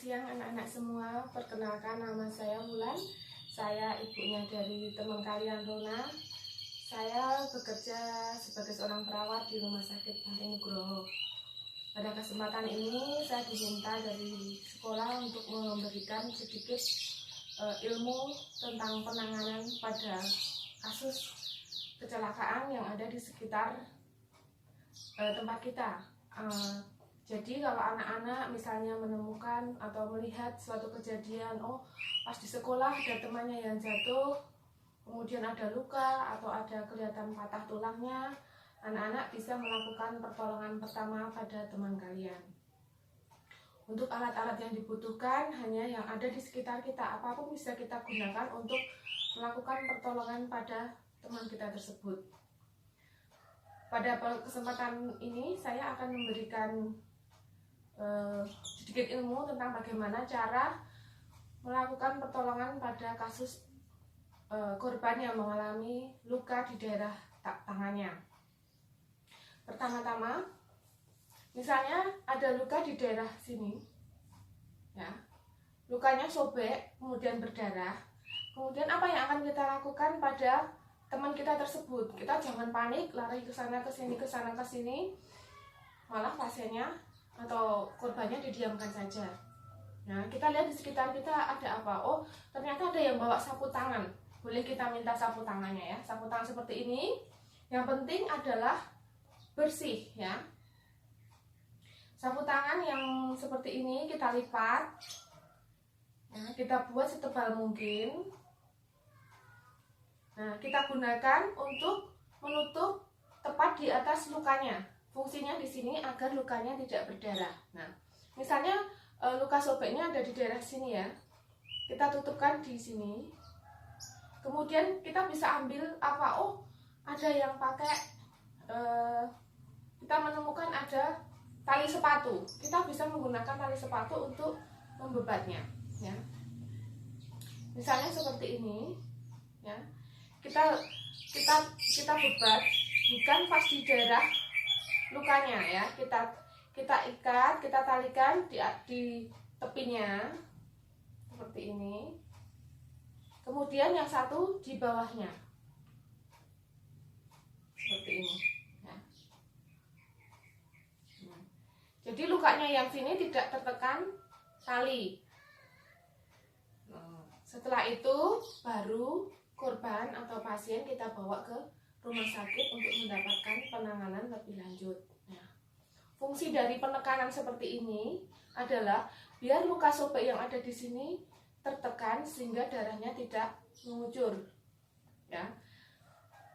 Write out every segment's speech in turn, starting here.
siang anak-anak semua. Perkenalkan, nama saya Wulan. Saya ibunya dari teman kalian, Rona. Saya bekerja sebagai seorang perawat di Rumah Sakit Bante Nugroho. Pada kesempatan ini saya diminta dari sekolah untuk memberikan sedikit ilmu tentang penanganan pada kasus kecelakaan yang ada di sekitar tempat kita. Jadi kalau anak-anak misalnya menemukan atau melihat suatu kejadian, pas di sekolah ada temannya yang jatuh, kemudian ada luka atau ada kelihatan patah tulangnya, anak-anak bisa melakukan pertolongan pertama pada teman kalian. Untuk alat-alat yang dibutuhkan hanya yang ada di sekitar kita, apapun bisa kita gunakan untuk melakukan pertolongan pada teman kita tersebut. Pada kesempatan ini saya akan memberikan sedikit ilmu tentang bagaimana cara melakukan pertolongan pada kasus korban yang mengalami luka di daerah tangannya. Pertama-tama, misalnya ada luka di daerah sini, ya, lukanya sobek, kemudian berdarah. Kemudian apa yang akan kita lakukan pada teman kita tersebut? Kita jangan panik, lari ke sana ke sini, malah pasiennya atau korbannya didiamkan saja. Nah, kita lihat di sekitar kita ada apa? Ternyata ada yang bawa sapu tangan. Boleh kita minta sapu tangannya ya. Sapu tangan seperti ini. Yang penting adalah bersih ya. Sapu tangan yang seperti ini kita lipat. Nah, kita buat setebal mungkin. Nah, kita gunakan untuk menutup tepat di atas lukanya. Fungsinya di sini agar lukanya tidak berdarah. Nah, misalnya luka sobeknya ada di daerah sini ya. Kita tutupkan di sini. Kemudian kita bisa ambil apa? Ada yang pakai kita menemukan ada tali sepatu. Kita bisa menggunakan tali sepatu untuk membebatnya, ya. Misalnya seperti ini, ya. Kita bebat bukan pas di daerah lukanya ya, kita ikat, kita talikan di tepinya seperti ini. Kemudian yang satu di bawahnya seperti ini ya. Jadi lukanya yang sini tidak tertekan tali. Setelah itu baru korban atau pasien kita bawa ke rumah sakit untuk mendapatkan penanganan lebih lanjut. Nah, fungsi dari penekanan seperti ini adalah biar luka sobek yang ada di sini tertekan sehingga darahnya tidak mengucur. Ya.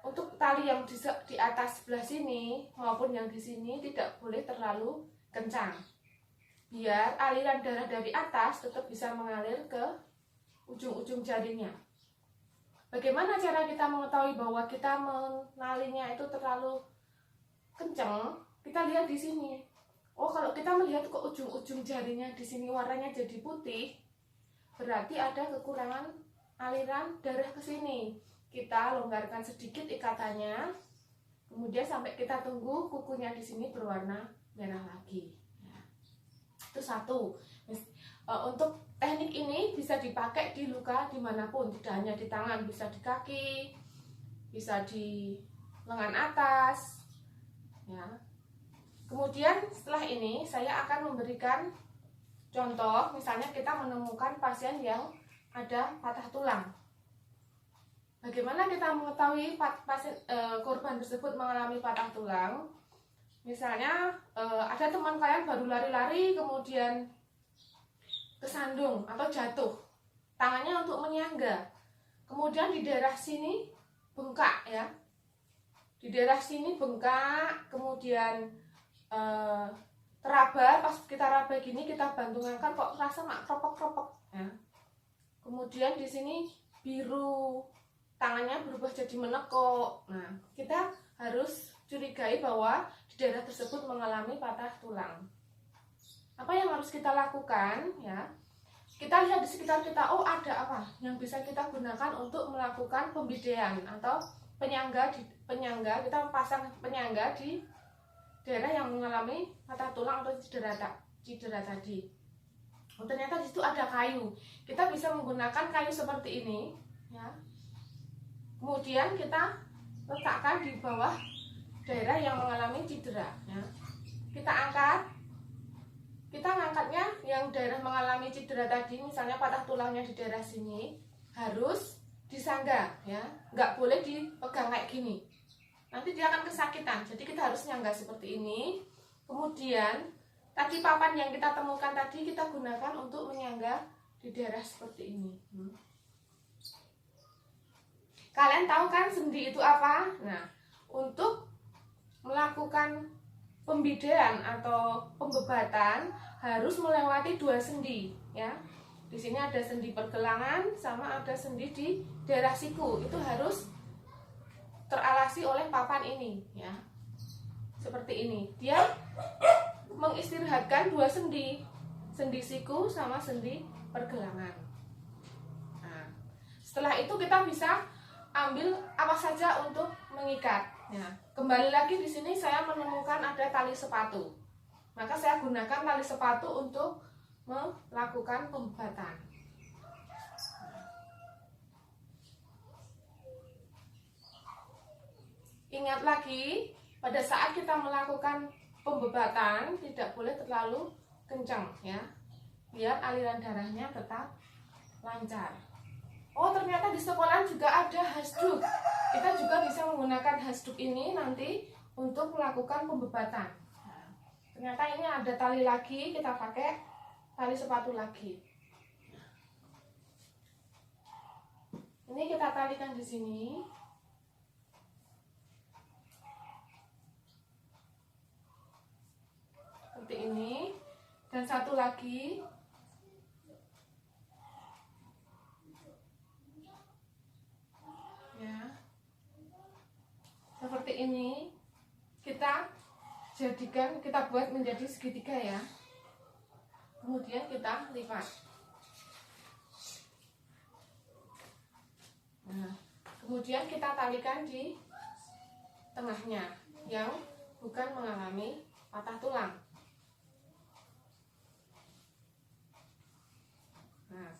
Untuk tali yang di atas sebelah sini maupun yang di sini tidak boleh terlalu kencang. Biar aliran darah dari atas tetap bisa mengalir ke ujung-ujung jarinya. Bagaimana cara kita mengetahui bahwa kita menalinya itu terlalu kencang? Kita lihat di sini. Kalau kita melihat ke ujung-ujung jarinya di sini warnanya jadi putih, berarti ada kekurangan aliran darah ke sini. Kita longgarkan sedikit ikatannya, kemudian sampai kita tunggu kukunya di sini berwarna merah lagi. Ya. Itu satu. Untuk teknik ini bisa dipakai di luka dimanapun, tidak hanya di tangan, bisa di kaki, bisa di lengan atas, ya. Kemudian setelah ini saya akan memberikan contoh, misalnya kita menemukan pasien yang ada patah tulang. Bagaimana kita mengetahui pasien korban tersebut mengalami patah tulang? Misalnya ada teman kalian baru lari-lari kemudian kesandung atau jatuh, tangannya untuk menyangga, kemudian di daerah sini bengkak ya, di daerah sini bengkak, kemudian teraba, pas kita raba gini kita bantu ngangkat kok rasa mak kropok-kropok ya. Kemudian di sini biru, tangannya berubah jadi menekuk. Nah, kita harus curigai bahwa di daerah tersebut mengalami patah tulang. Apa yang harus kita lakukan ya? Kita lihat di sekitar kita, ada apa yang bisa kita gunakan untuk melakukan pembidean atau penyangga, kita pasang penyangga di daerah yang mengalami patah tulang atau cedera tadi. Ternyata di situ ada kayu. Kita bisa menggunakan kayu seperti ini, ya. Kemudian kita letakkan di bawah daerah yang mengalami cedera, ya. Kita ngangkatnya yang daerah mengalami cedera tadi, misalnya patah tulangnya di daerah sini, harus disangga, ya. Nggak boleh dipegang kayak gini. Nanti dia akan kesakitan. Jadi kita harus nyangga seperti ini. Kemudian tadi papan yang kita temukan tadi kita gunakan untuk menyangga di daerah seperti ini. Kalian tahu kan sendi itu apa? Nah, untuk melakukan pembidean atau pembebatan harus melewati 2 sendi, ya. Di sini ada sendi pergelangan sama ada sendi di daerah siku. Itu harus teralasi oleh papan ini, ya. Seperti ini. Dia mengistirahatkan 2 sendi, sendi siku sama sendi pergelangan. Nah, setelah itu kita bisa ambil apa saja untuk mengikat. Nah, kembali lagi di sini saya menemukan ada tali sepatu. Maka saya gunakan tali sepatu untuk melakukan pembebatan. Ingat lagi, pada saat kita melakukan pembebatan tidak boleh terlalu kencang, ya. Biar aliran darahnya tetap lancar. Oh, ternyata di sekolah juga ada hasduk. Kita juga bisa menggunakan hasduk ini nanti untuk melakukan pembebatan. Nah, ternyata ini ada tali lagi, kita pakai tali sepatu lagi. Ini kita talikan di sini. Seperti ini. Dan satu lagi. Seperti ini, kita jadikan, kita buat menjadi segitiga, ya. Kemudian kita lipat. Nah, kemudian kita talikan di tengahnya yang bukan mengalami patah tulang. Nah,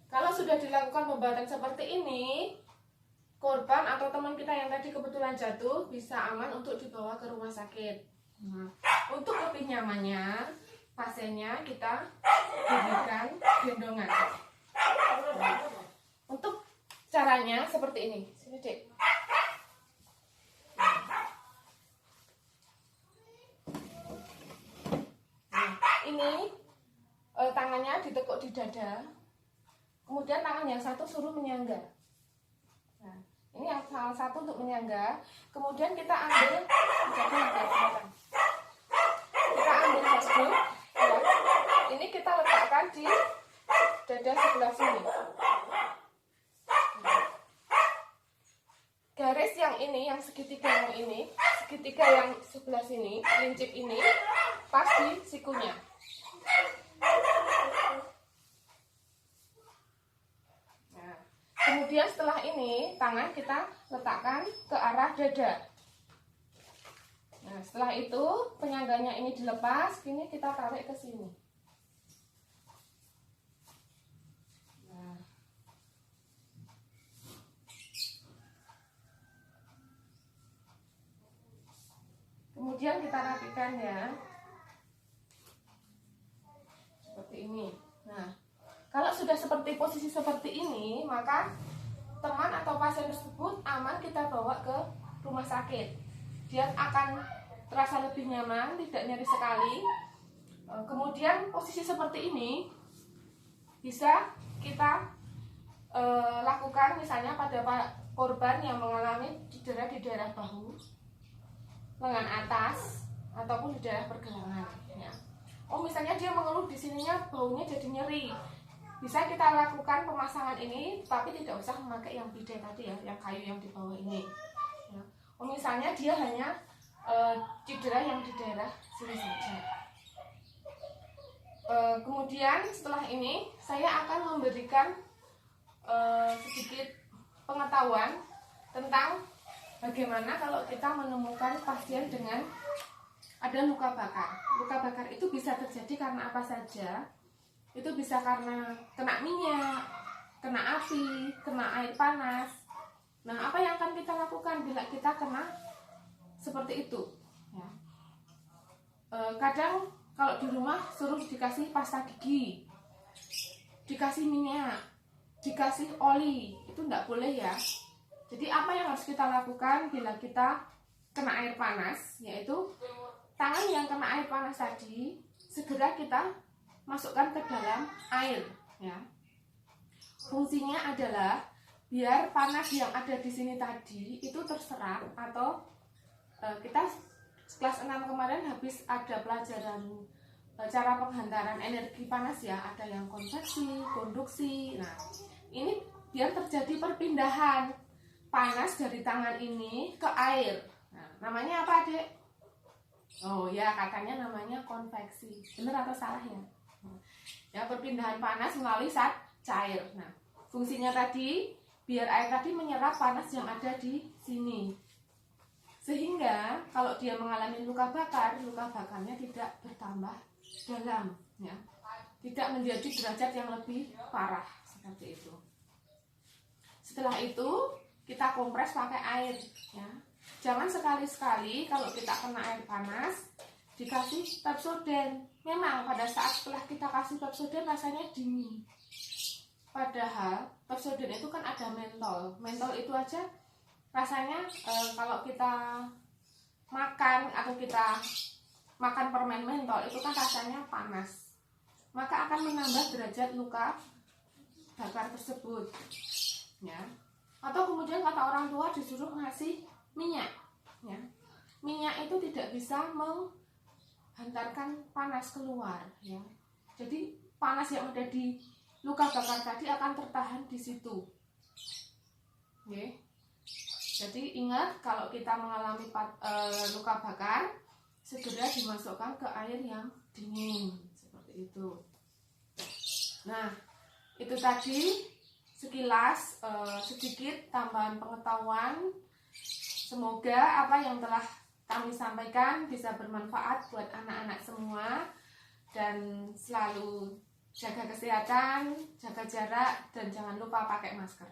kalau sudah dilakukan pembebatan seperti ini, korban atau teman kita yang tadi kebetulan jatuh bisa aman untuk dibawa ke rumah sakit. Nah, untuk lebih nyamannya, pasiennya kita berikan gendongan. Nah, untuk caranya seperti ini. Sini, Dek. Nah, ini tangannya ditekuk di dada. Kemudian tangan yang satu suruh menyangga. Nah, ini yang salah satu untuk menyangga. Kemudian kita ambil hasduk, ya. Ini kita letakkan di dada sebelah sini. Garis yang ini, yang segitiga yang ini, segitiga yang sebelah sini, lincip ini, pas di sikunya. Kemudian setelah ini tangan kita letakkan ke arah dada. Nah, setelah itu penyangganya ini dilepas, ini kita tarik ke sini. Nah. Kemudian kita rapikan, ya. Seperti ini. Nah, kalau sudah seperti posisi seperti ini, maka teman atau pasien tersebut aman kita bawa ke rumah sakit. Dia akan terasa lebih nyaman, tidak nyeri sekali. Kemudian posisi seperti ini bisa kita lakukan misalnya pada korban yang mengalami cedera di daerah bahu, lengan atas, ataupun di daerah pergelangan, ya. Oh, misalnya dia mengeluh di sininya baunya jadi nyeri. Bisa kita lakukan pemasangan ini, tapi tidak usah memakai yang bidai tadi, ya, yang kayu yang di bawah ini. Ya. Oh, misalnya dia hanya cedera yang di daerah sini saja. Kemudian setelah ini saya akan memberikan sedikit pengetahuan tentang bagaimana kalau kita menemukan pasien dengan ada luka bakar. Luka bakar itu bisa terjadi karena apa saja. Itu bisa karena kena minyak, kena api, kena air panas. Nah, apa yang akan kita lakukan bila kita kena seperti itu? Ya. Kadang kalau di rumah suruh dikasih pasta gigi, dikasih minyak, dikasih oli, itu enggak boleh ya. Jadi apa yang harus kita lakukan bila kita kena air panas, yaitu tangan yang kena air panas tadi segera kita masukkan ke dalam air ya. Fungsinya adalah biar panas yang ada di sini tadi itu terserap, atau kita kelas 6 kemarin habis ada pelajaran cara penghantaran energi panas ya, ada yang konveksi, konduksi. Nah, ini biar terjadi perpindahan panas dari tangan ini ke air. Nah, namanya apa, Adik? Oh ya, katanya namanya konveksi. Benar atau salah ya? Ya, perpindahan panas melalui zat cair. Nah, fungsinya tadi biar air tadi menyerap panas yang ada di sini. Sehingga kalau dia mengalami luka bakarnya tidak bertambah dalam ya. Tidak menjadi derajat yang lebih parah seperti itu. Setelah itu kita kompres pakai air ya. Jangan sekali-sekali kalau kita kena air panas dikasih Pepsodent. Memang pada saat setelah kita kasih Pepsodent rasanya dingin. Padahal Pepsodent itu kan ada mentol. Mentol itu aja rasanya kalau kita makan atau kita makan permen mentol itu kan rasanya panas. Maka akan menambah derajat luka bakar tersebut. Ya. Atau kemudian kata orang tua disuruh ngasih minyak ya. Minyak itu tidak bisa menghantarkan panas keluar ya. Jadi panas yang ada di luka bakar tadi akan tertahan di situ. Oke. Jadi ingat, kalau kita mengalami luka bakar segera dimasukkan ke air yang dingin seperti itu. Nah, itu tadi sekilas sedikit tambahan pengetahuan. Semoga apa yang telah kami sampaikan bisa bermanfaat buat anak-anak semua, dan selalu jaga kesehatan, jaga jarak, dan jangan lupa pakai masker.